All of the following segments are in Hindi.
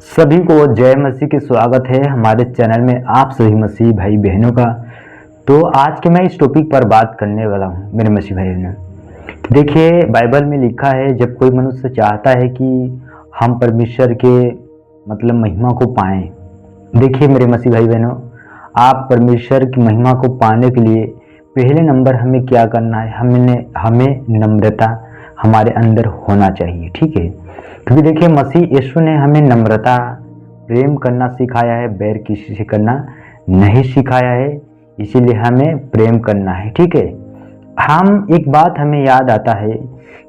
सभी को जय मसीह की स्वागत है हमारे चैनल में आप सभी मसीह भाई बहनों का। तो आज के मैं इस टॉपिक पर बात करने वाला हूँ मेरे मसीह भाई बहनों। देखिए, बाइबल में लिखा है, जब कोई मनुष्य चाहता है कि हम परमेश्वर के महिमा को पाएं। देखिए मेरे मसीह भाई बहनों, आप परमेश्वर की महिमा को पाने के लिए पहले नंबर हमें क्या करना है, हमें नम्रता हमारे अंदर होना चाहिए। ठीक है, क्योंकि देखिए मसीह यीशु ने हमें नम्रता प्रेम करना सिखाया है, बैर किसी से करना नहीं सिखाया है। इसीलिए हमें प्रेम करना है। ठीक है, एक बात हमें याद आता है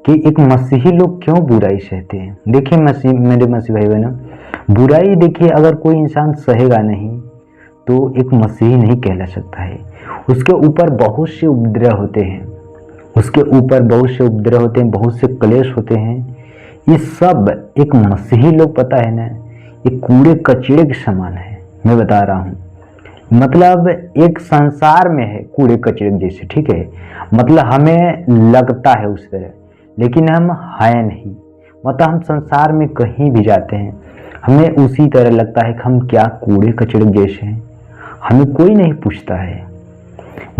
कि एक मसीही लोग क्यों बुराई सहते हैं। देखिए मेरे मसीह भाई बहनों, बुराई देखिए अगर कोई इंसान सहेगा नहीं तो एक मसीही नहीं कहला सकता है। उसके ऊपर बहुत से उपद्रव होते हैं, बहुत से क्लेश होते हैं। ये सब एक मसीही लोग, पता है ना, ये कूड़े कचड़े के समान है। मैं बता रहा हूँ, एक संसार में है कूड़े कचड़े जैसे। ठीक है, हमें लगता है उस तरह, लेकिन हम हैं नहीं। हम संसार में कहीं भी जाते हैं, हमें उसी तरह लगता है कि हम क्या कूड़े कचड़े जैसे हैं। हमें कोई नहीं पूछता है।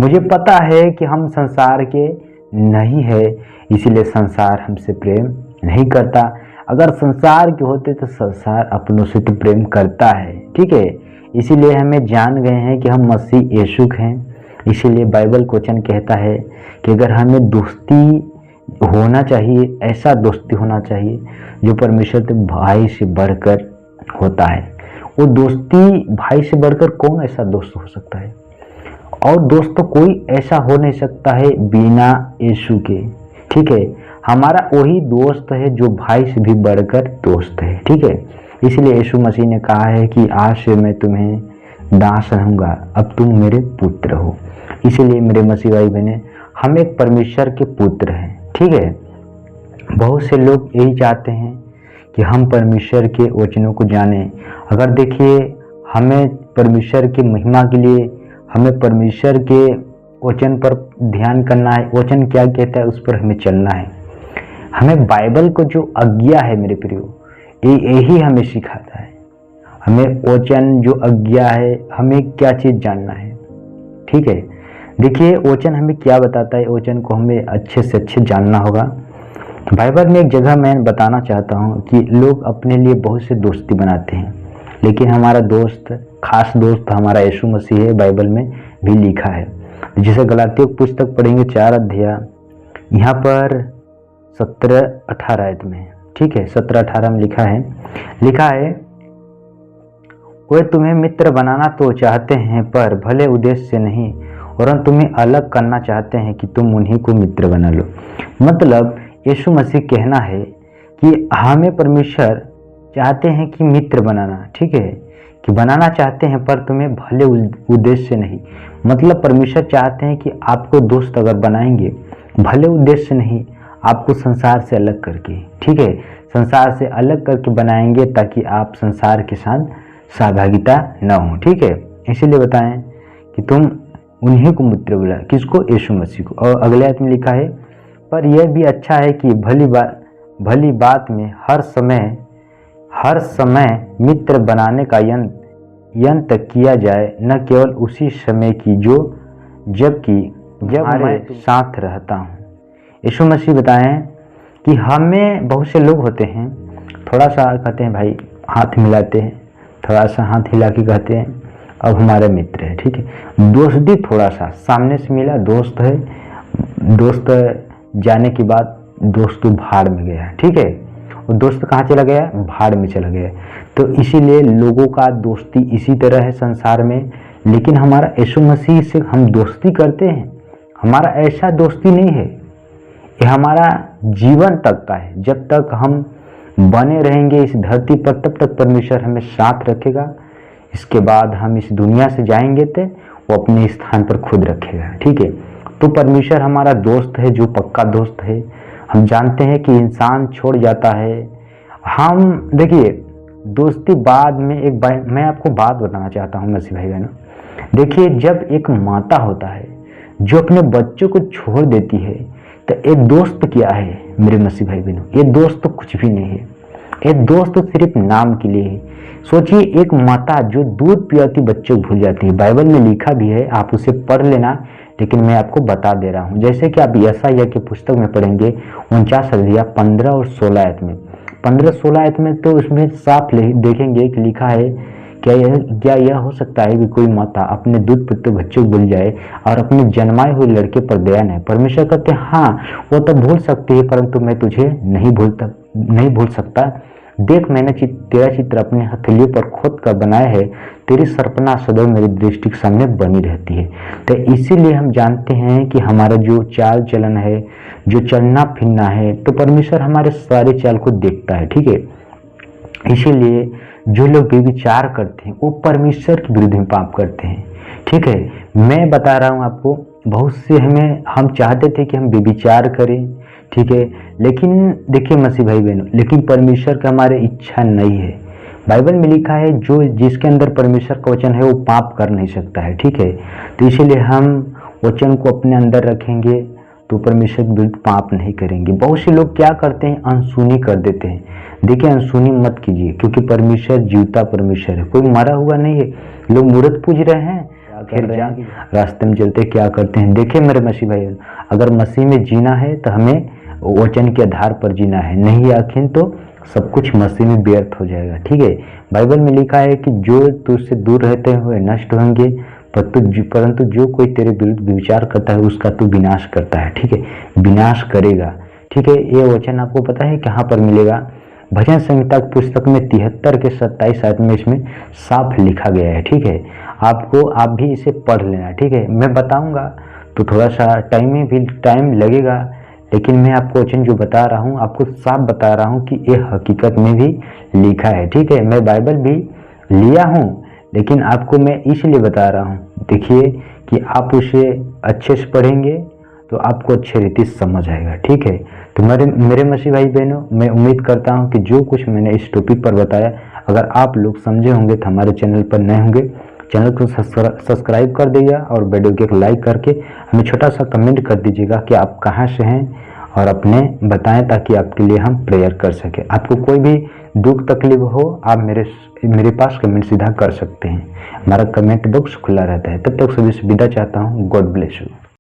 मुझे पता है कि हम संसार के नहीं है, इसीलिए संसार हमसे प्रेम नहीं करता। अगर संसार के होते तो संसार अपनों से तो प्रेम करता है। ठीक है, इसीलिए हमें जान गए हैं कि हम मसीह यीशु हैं। इसीलिए बाइबल क्वेश्चन कहता है कि अगर हमें दोस्ती होना चाहिए, ऐसा दोस्ती होना चाहिए जो परमेश्वर के भाई से बढ़कर होता है। वो दोस्ती भाई से बढ़कर कौन ऐसा दोस्त हो सकता है? और दोस्त तो कोई ऐसा हो नहीं सकता है बिना यीशु के। ठीक है, हमारा वही दोस्त है जो भाई से भी बढ़कर दोस्त है। ठीक है, इसलिए यीशु मसीह ने कहा है कि आज से मैं तुम्हें दास रहूंगा, अब तुम मेरे पुत्र हो। इसलिए मेरे मसीह भाई बहने, हम एक परमेश्वर के पुत्र हैं। ठीक है, बहुत से लोग यही चाहते हैं कि हम परमेश्वर के वचनों को जानें। अगर देखिए, हमें परमेश्वर की महिमा के लिए हमें परमेश्वर के वचन पर ध्यान करना है। वचन क्या कहता है उस पर हमें चलना है। हमें बाइबल को जो आज्ञा है मेरे प्रियो, यही हमें सिखाता है। हमें वचन जो आज्ञा है, हमें क्या चीज़ जानना है। ठीक है, देखिए वचन हमें क्या बताता है, वचन को हमें अच्छे से अच्छे जानना होगा। बाइबल में एक जगह मैं बताना चाहता हूँ कि लोग अपने लिए बहुत से दोस्ती बनाते हैं, लेकिन हमारा दोस्त, खास दोस्त हमारा यीशु मसीह है। बाइबल में भी लिखा है, जिसे गलातियों की पुस्तक पढ़ेंगे 4 अध्याय, यहाँ पर 17-18 आयत में। ठीक है, 17-18 में लिखा है वे तुम्हें मित्र बनाना तो चाहते हैं, पर भले उद्देश्य से नहीं, वरन तुम्हें अलग करना चाहते हैं कि तुम उन्हीं को मित्र बना लो। यीशु मसीह कहना है कि हमें परमेश्वर चाहते हैं कि मित्र बनाना। ठीक है, कि बनाना चाहते हैं, पर तुम्हें भले उद्देश्य से नहीं। परमेश्वर चाहते हैं कि आपको दोस्त अगर बनाएंगे, भले उद्देश्य से नहीं, आपको संसार से अलग करके। ठीक है, संसार से अलग करके बनाएंगे ताकि आप संसार के साथ सहभागिता न हो। ठीक है, इसीलिए बताएं कि तुम उन्हीं को मित्र बुला, किसको? यीशु मसीह को। और अगले आयत में लिखा है, पर यह भी अच्छा है कि भली बात में हर समय मित्र बनाने का यत्न किया जाए, न केवल उसी समय की जब मैं साथ रहता हूँ। यीशु मसीह बताएं कि हमें बहुत से लोग होते हैं, थोड़ा सा कहते हैं भाई, हाथ मिलाते हैं, थोड़ा सा हाथ हिला के कहते हैं अब हमारे मित्र है। ठीक है, दोस्ती थोड़ा सा सामने से मिला, दोस्त है, दोस्त जाने के बाद दोस्त भाड़ में गया। ठीक है, और दोस्त कहाँ चला गया? भाड़ में चला गया। तो इसीलिए लोगों का दोस्ती इसी तरह है संसार में, लेकिन हमारा यीशु मसीह से हम दोस्ती करते हैं। हमारा ऐसा दोस्ती नहीं है, ये हमारा जीवन तक का है। जब तक हम बने रहेंगे इस धरती पर, तब तक परमेश्वर हमें साथ रखेगा। इसके बाद हम इस दुनिया से जाएंगे तो वो अपने स्थान पर खुद रखेगा। ठीक है, तो परमेश्वर हमारा दोस्त है, जो पक्का दोस्त है। हम जानते हैं कि इंसान छोड़ जाता है। हम देखिए, दोस्ती बाद में मैं आपको बात बताना चाहता हूँ मसीह भाई बहनों। देखिए, जब एक माता होता है जो अपने बच्चों को छोड़ देती है, तो एक दोस्त क्या है मेरे मसीह भाई बहनों? ये दोस्त तो कुछ भी नहीं है। ये दोस्त तो सिर्फ नाम के लिए है। सोचिए एक माता जो दूध पिलाती बच्चे को भूल जाती है। बाइबल में लिखा भी है, आप उसे पढ़ लेना, लेकिन मैं आपको बता दे रहा हूँ। जैसे कि आप यशायाह की पुस्तक में पढ़ेंगे 49 अध्याय 15 और 16 आयत में, 15-16 आयत में तो उसमें साफ देखेंगे कि लिखा है, क्या यह हो सकता है कि कोई माता अपने दूध पीते बच्चे को भूल जाए और अपने जन्माए हुए लड़के पर दया नहीं। परमेश्वर कहते हैं हाँ वो तो भूल सकती है, परंतु मैं तुझे नहीं भूल सकता। देख मैंने तेरा चित्र अपने हथेलियों पर खोद कर बनाया है, तेरी सर्पना सदैव मेरी दृष्टि के सामने बनी रहती है। तो इसीलिए हम जानते हैं कि हमारा जो चाल चलन है, जो चलना फिरना है, तो परमेश्वर हमारे सारे चाल को देखता है। ठीक है, इसीलिए जो लोग व्यभिचार करते हैं वो परमेश्वर के विरुद्ध में पाप करते हैं। ठीक है, मैं बता रहा हूँ आपको, बहुत से हम चाहते थे कि हम व्यभिचार करें, ठीक है, लेकिन देखिए मसीह भाई बहनों, लेकिन परमेश्वर का हमारे इच्छा नहीं है। बाइबल में लिखा है जो जिसके अंदर परमेश्वर का वचन है वो पाप कर नहीं सकता है। ठीक है, तो इसीलिए हम वचन को अपने अंदर रखेंगे तो परमेश्वर के विरुद्ध पाप नहीं करेंगे। बहुत से लोग क्या करते हैं, अनसुनी कर देते हैं। देखिए अनसुनी मत कीजिए, क्योंकि परमेश्वर जीवता परमेश्वर है, कोई मरा हुआ नहीं है। लोग मूर्त पूज रहे हैं, फिर रास्ते में चलते क्या करते हैं। देखिए मेरे मसीह भाई, अगर मसीह में जीना है तो हमें वचन के आधार पर जीना है, नहीं आखिर तो सब कुछ मसीह में व्यर्थ हो जाएगा। ठीक है, बाइबल में लिखा है कि जो तुझसे दूर रहते हुए नष्ट होंगे, परंतु जो कोई तेरे विरुद्ध विचार करता है उसका तू विनाश करता है। ठीक है, विनाश करेगा। ठीक है, ये वचन आपको पता है कहाँ पर मिलेगा? भजन संहिता की पुस्तक में 73 के 27 आयत में इसमें साफ लिखा गया है। ठीक है, आप भी इसे पढ़ लेना। ठीक है, मैं बताऊंगा तो थोड़ा सा टाइम लगेगा, लेकिन मैं आपको वचन जो बता रहा हूँ आपको साफ बता रहा हूँ कि ये हकीकत में भी लिखा है। ठीक है, मैं बाइबल भी लिया हूँ, लेकिन आपको मैं इसलिए बता रहा हूँ, देखिए कि आप उसे अच्छे से पढ़ेंगे तो आपको अच्छे रीति समझ आएगा। ठीक है, तो मेरे मसीह भाई बहनों, मैं उम्मीद करता हूँ कि जो कुछ मैंने इस टॉपिक पर बताया, अगर आप लोग समझे होंगे तो हमारे चैनल पर नए होंगे, चैनल को सब्सक्राइब कर दीजिएगा और वीडियो को लाइक करके हमें छोटा सा कमेंट कर दीजिएगा कि आप कहाँ से हैं और अपने बताएं, ताकि आपके लिए हम प्रेयर कर सकें। आपको कोई भी दुख तकलीफ हो आप मेरे पास कमेंट सीधा कर सकते हैं, हमारा कमेंट बॉक्स खुला रहता है। तब तक सभी से विदा चाहता हूँ। God bless you.